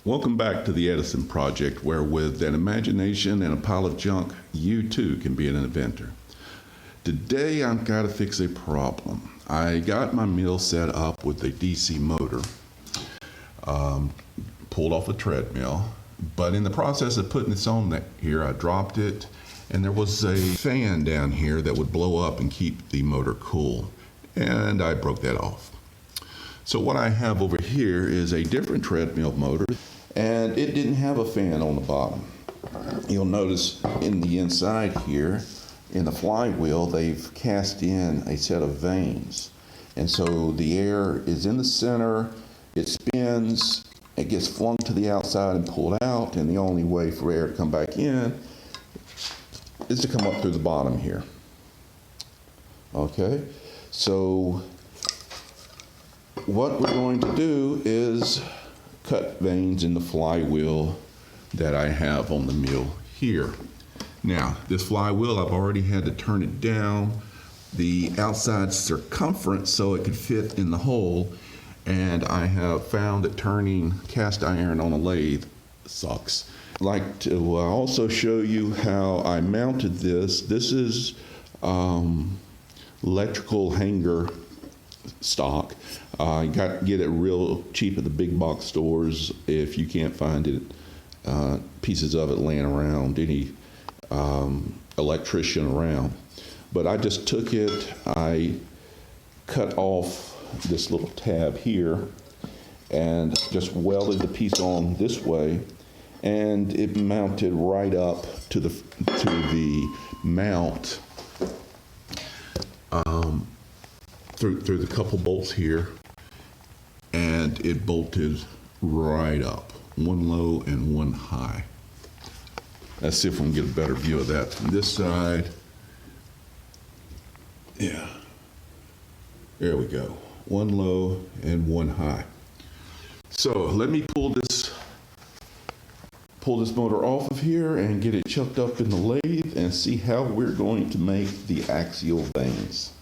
Welcome back to the Edison Project, where with an imagination and a pile of junk, you too can be an inventor. Today I've got to fix a problem. I got my mill set up with a DC motor, pulled off a treadmill, but in the process of putting this on here, I dropped it, and there was a fan down here that would blow up and keep the motor cool, and I broke that off. So what I have over here is a different treadmill motor, and it didn't have a fan on the bottom. You'll notice in the inside here, in the flywheel, they've cast in a set of vanes. And so the air is in the center, it spins, it gets flung to the outside and pulled out, and the only way for air to come back in is to come up through the bottom here. Okay, so what we're going to do is cut vanes in the flywheel that I have on the mill here. Now, this flywheel, I've already had to turn it down the outside circumference so it could fit in the hole, and I have found that turning cast iron on a lathe sucks. I'd like to also show you how I mounted this. This is electrical hanger stock. You got to get it real cheap at the big box stores if you can't find it, pieces of it laying around, any electrician around. But I just took it, I cut off this little tab here and just welded the piece on this way, and it mounted right up to the mount through the couple bolts here, and it bolted right up, one low and one high. Let's see if we can get a better view of that from this side. Yeah, there we go, one low and one high. So let me pull this motor off of here and get it chucked up in the lathe and see how we're going to make the axial vanes.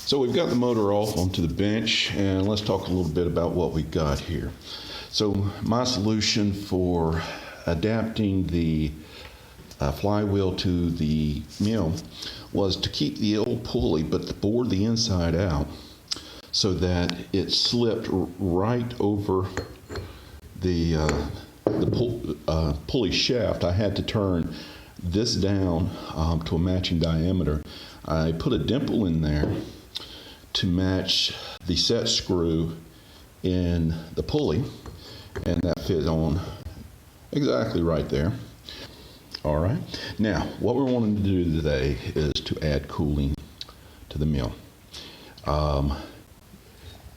So we've got the motor off onto the bench, and let's talk a little bit about what we got here. So my solution for adapting the flywheel to the mill was to keep the old pulley but to bore the inside out so that it slipped right over the pulley shaft. I had to turn this down to a matching diameter. I put a dimple in there to match the set screw in the pulley, and that fit on exactly right there. All right, now what we're wanting to do today is to add cooling to the mill.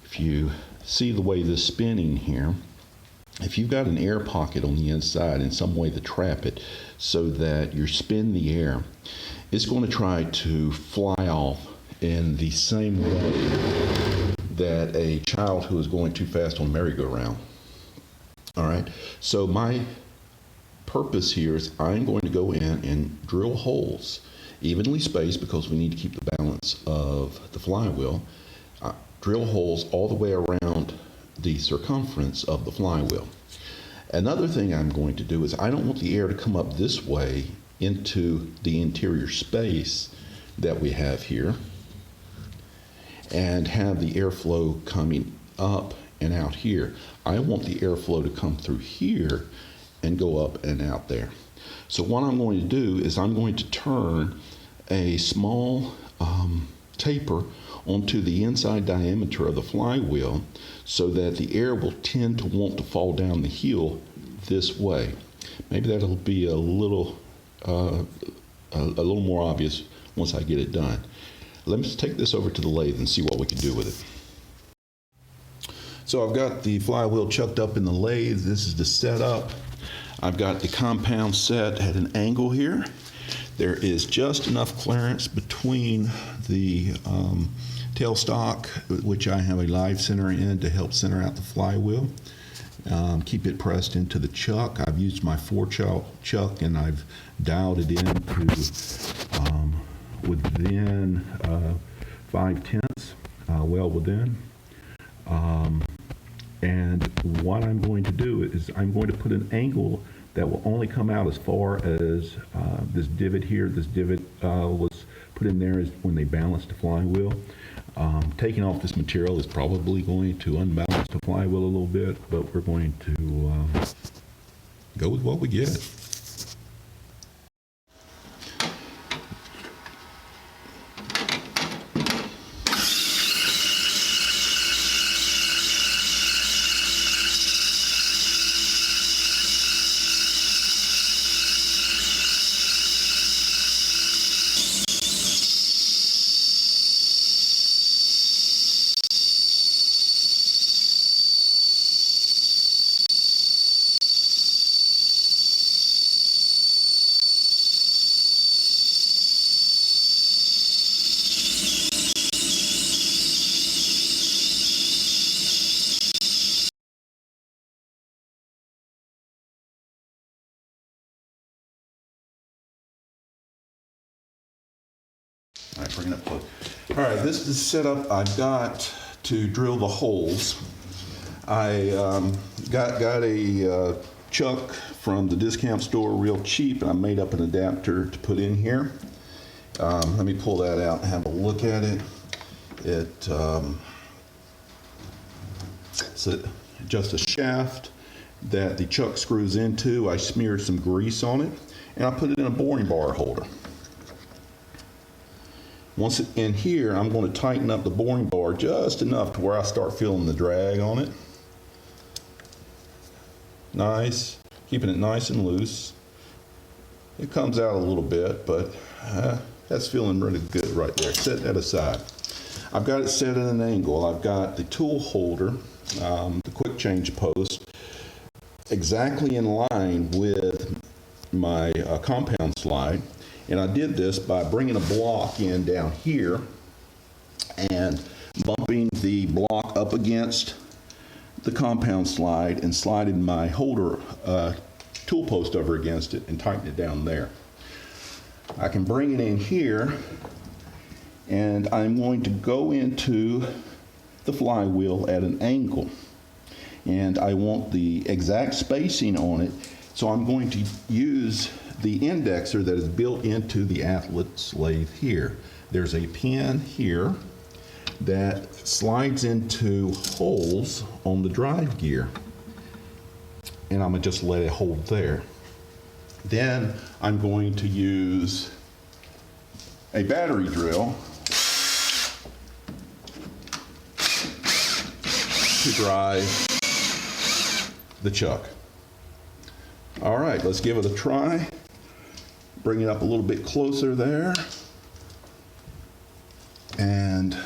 If you see the way this is spinning here, if you've got an air pocket on the inside in some way to trap it so that you spin the air, it's going to try to fly off in the same way that a child who is going too fast on merry-go-round. All right, so my purpose here is I'm going to go in and drill holes, evenly spaced because we need to keep the balance of the flywheel, drill holes all the way around the circumference of the flywheel. Another thing I'm going to do is I don't want the air to come up this way into the interior space that we have here and have the airflow coming up and out here. I want the airflow to come through here and go up and out there. So what I'm going to do is I'm going to turn a small taper onto the inside diameter of the flywheel so that the air will tend to want to fall down the heel this way. Maybe that'll be a little more obvious once I get it done. Let me take this over to the lathe and see what we can do with it. So I've got the flywheel chucked up in the lathe. This is the setup. I've got the compound set at an angle here. There is just enough clearance between the tailstock, which I have a live center in to help center out the flywheel. Keep it pressed into the chuck. I've used my 4-chuck and I've dialed it in to within 5/10, well within. And what I'm going to do is I'm going to put an angle that will only come out as far as this divot here. This divot was put in there is when they balanced the flywheel. Taking off this material is probably going to unbalance the flywheel a little bit, but we're going to go with what we get. All right, bring it up close. All right, this is the setup I've got to drill the holes. I got a chuck from the discount store real cheap, and I made up an adapter to put in here. Let me pull that out and have a look at it. It's just a shaft that the chuck screws into. I smeared some grease on it, and I put it in a boring bar holder. Once it's in here, I'm going to tighten up the boring bar just enough to where I start feeling the drag on it. Nice, keeping it nice and loose. It comes out a little bit, but that's feeling really good right there. Set that aside. I've got it set at an angle. I've got the tool holder, the quick change post, exactly in line with my compound slide. And I did this by bringing a block in down here and bumping the block up against the compound slide and sliding my holder tool post over against it and tighten it down there. I can bring it in here, and I'm going to go into the flywheel at an angle. And I want the exact spacing on it, so I'm going to use the indexer that is built into the Atlas lathe here. There's a pin here that slides into holes on the drive gear, and I'm gonna just let it hold there. Then I'm going to use a battery drill to drive the chuck. All right, let's give it a try. Bring it up a little bit closer there. And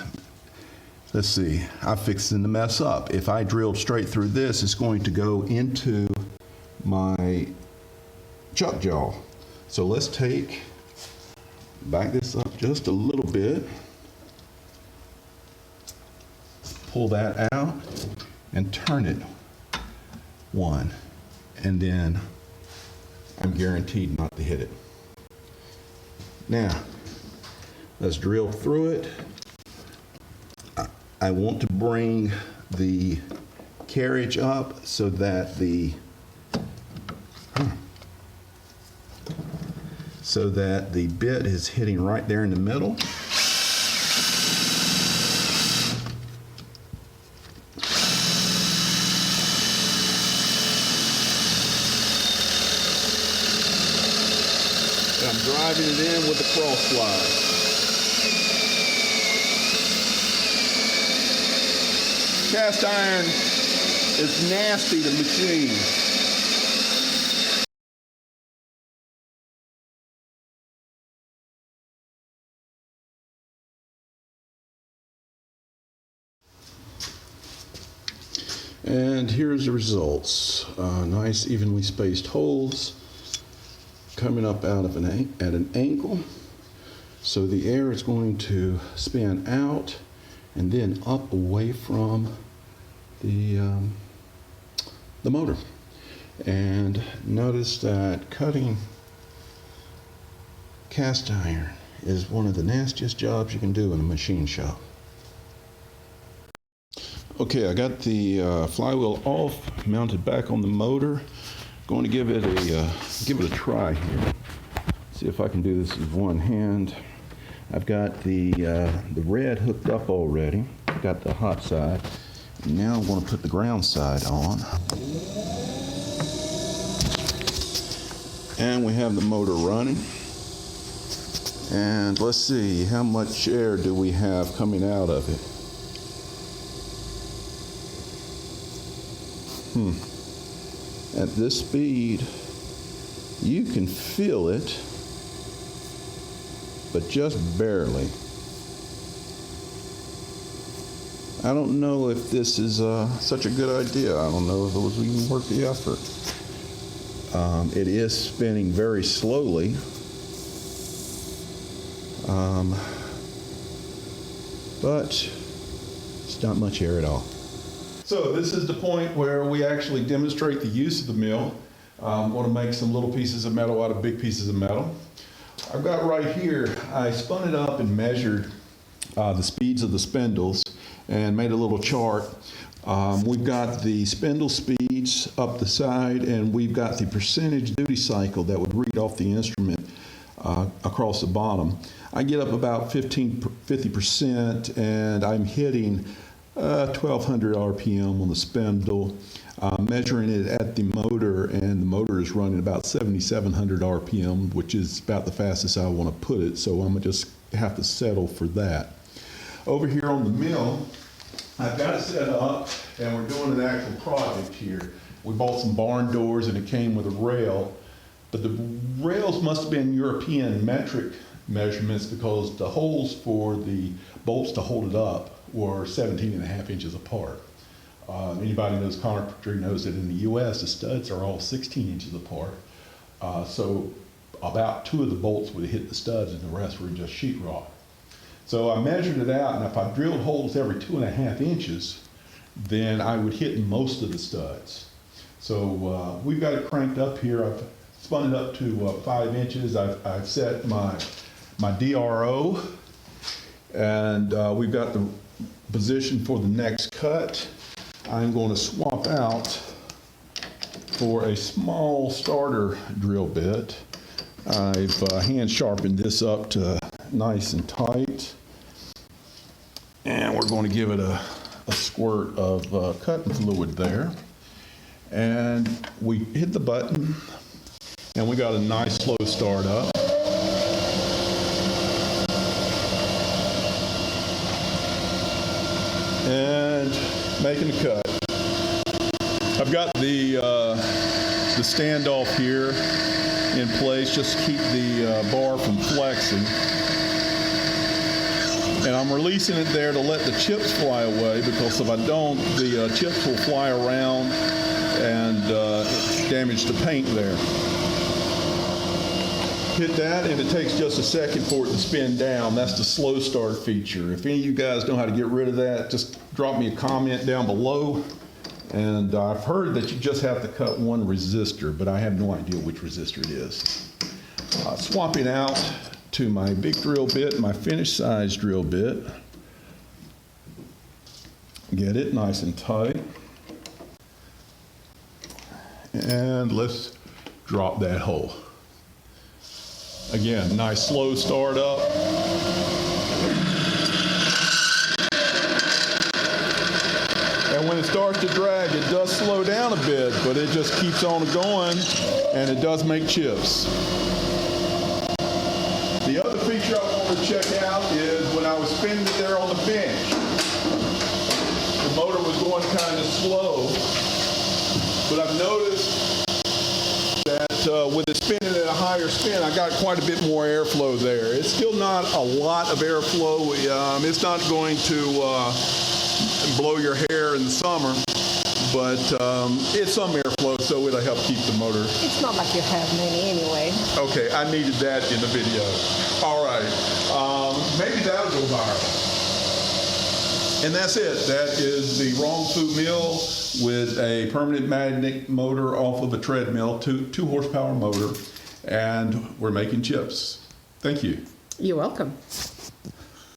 let's see, I'm fixing to mess up. If I drilled straight through this, it's going to go into my chuck jaw. So let's back this up just a little bit, pull that out, and turn it one. And then I'm guaranteed not to hit it. Now, let's drill through it. I want to bring the carriage up so that the bit is hitting right there in the middle. I'm driving it in with the cross slide. Cast iron is nasty to machine. And here's the results. Nice evenly spaced holes coming up out of at an angle. So the air is going to spin out and then up away from the motor. And notice that cutting cast iron is one of the nastiest jobs you can do in a machine shop. Okay, I got the flywheel off, mounted back on the motor. Going to give it a try here. See if I can do this with one hand. I've got the red hooked up already. I've got the hot side. Now I'm going to put the ground side on. And we have the motor running. And let's see, how much air do we have coming out of it? At this speed, you can feel it, but just barely. I don't know if this is such a good idea. I don't know if it was even worth the effort. It is spinning very slowly. But it's not much air at all. So this is the point where we actually demonstrate the use of the mill. I'm going to make some little pieces of metal out of big pieces of metal. I've got right here, I spun it up and measured the speeds of the spindles and made a little chart. We've got the spindle speeds up the side, and we've got the percentage duty cycle that would read off the instrument across the bottom. I get up about 50%, and I'm hitting 1200 RPM on the spindle, measuring it at the motor, and the motor is running about 7700 RPM, which is about the fastest I want to put it, so I'm going to just have to settle for that. Over here on the mill, I've got it set up, and we're doing an actual project here. We bought some barn doors, and it came with a rail, but the rails must have been European metric measurements because the holes for the bolts to hold it up were 17.5 inches apart. Anybody who knows carpentry knows that in the U.S. the studs are all 16 inches apart. So about 2 of the bolts would hit the studs and the rest were just sheetrock. So I measured it out, and if I drilled holes every 2.5 inches, then I would hit most of the studs. So we've got it cranked up here. I've spun it up to 5 inches. I've set my DRO, and we've got the position for the next cut. I'm going to swap out for a small starter drill bit. I've hand sharpened this up to nice and tight, and we're going to give it a squirt of cutting fluid there. And we hit the button, and we got a nice slow start up. And making a cut. I've got the standoff here in place just to keep the bar from flexing. And I'm releasing it there to let the chips fly away, because if I don't, the chips will fly around and damage the paint there. Hit that, and it takes just a second for it to spin down. That's the slow start feature. If any of you guys know how to get rid of that, just drop me a comment down below. And I've heard that you just have to cut one resistor, but I have no idea which resistor it is. Swapping out to my big drill bit, my finished size drill bit. Get it nice and tight. And let's drop that hole. Again, nice slow start up. And when it starts to drag, it does slow down a bit, but it just keeps on going, and it does make chips. The other feature I want to check out is when I was spinning it there on the bench, the motor was going kind of slow, but I've noticed that with it spinning at a higher spin, I got quite a bit more airflow there. It's still not a lot of airflow. It's not going to blow your hair in the summer, but it's some airflow, so it'll help keep the motor. It's not like you have many anyway. Okay, I needed that in the video. All right, maybe that'll go viral. And that's it. That is the Wrong Foot Mill with a permanent magnet motor off of a treadmill, 2 horsepower motor, and we're making chips. Thank you. You're welcome.